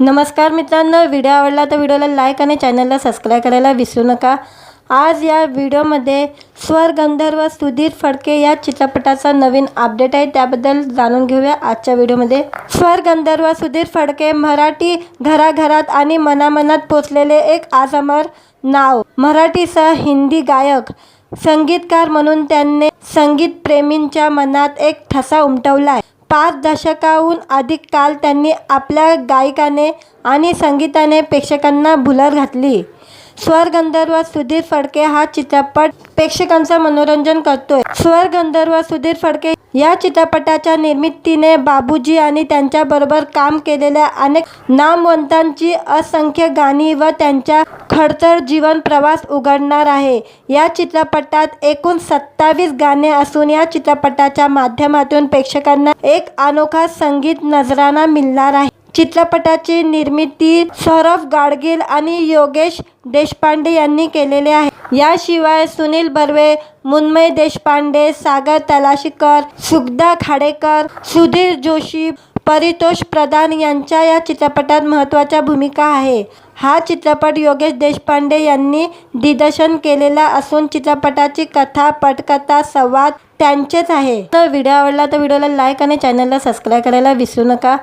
नमस्कार मित्रांनो, व्हिडिओ आवडला तर व्हिडिओला लाईक आणि चॅनलला सबस्क्राईब करायला विसरू नका। आज या व्हिडिओमध्ये स्वर गंधर्व सुधीर फडके या चित्रपटाचा नवीन अपडेट आहे, त्याबद्दल जाणून घेऊया आजच्या व्हिडिओमध्ये। स्वर गंधर्व सुधीर फडके मराठी घराघरात आणि मनामनात पोचलेले एक आजमर नाव। मराठीसह हिंदी गायक, संगीतकार म्हणून त्यांनी संगीत प्रेमींच्या मनात एक ठसा उमटवला आहे। 5 दशकाहून अधिक काल त्यांनी आपल्या गायकाने आणि संगीताने प्रेक्षकांना भुलत घातली। स्वर गंधर्व सुधीर फडके हा चित्रपट प्रेक्षकांचं मनोरंजन करतोय। स्वर गंधर्व सुधीर फडके या चित्रपटाच्या निर्मितीने बाबूजी आणि त्यांच्याबरोबर काम केलेल्या अनेक नामवंतांची असंख्य गाणी व त्यांच्या खडतर जीवन प्रवास उघडणार आहे। या चित्रपटात एकूण 27 गाणे असून या चित्रपटाच्या माध्यमातून प्रेक्षकांना एक अनोखा संगीत नजराणा मिळणार आहे। चित्रपटाची निर्मिती सौरभ गाडगीळ आणि योगेश देशपांडे यांनी केलेले आहे। याशिवाय सुनील बर्वे, मुन्मय देशपांडे, सागर तलाशीकर, सुगदा खाडेकर, सुधीर जोशी, परितोष प्रधान यांच्या या चित्रपटात महत्त्वाच्या भूमिका आहे। हा चित्रपट योगेश देशपांडे यांनी दिग्दर्शन केलेला असून चित्रपटाची कथा, पटकथा, संवाद त्यांचेच आहे। व्हिडिओ आवडला तर व्हिडिओला लाईक आणि चॅनलला सबस्क्राईब करायला विसरू नका।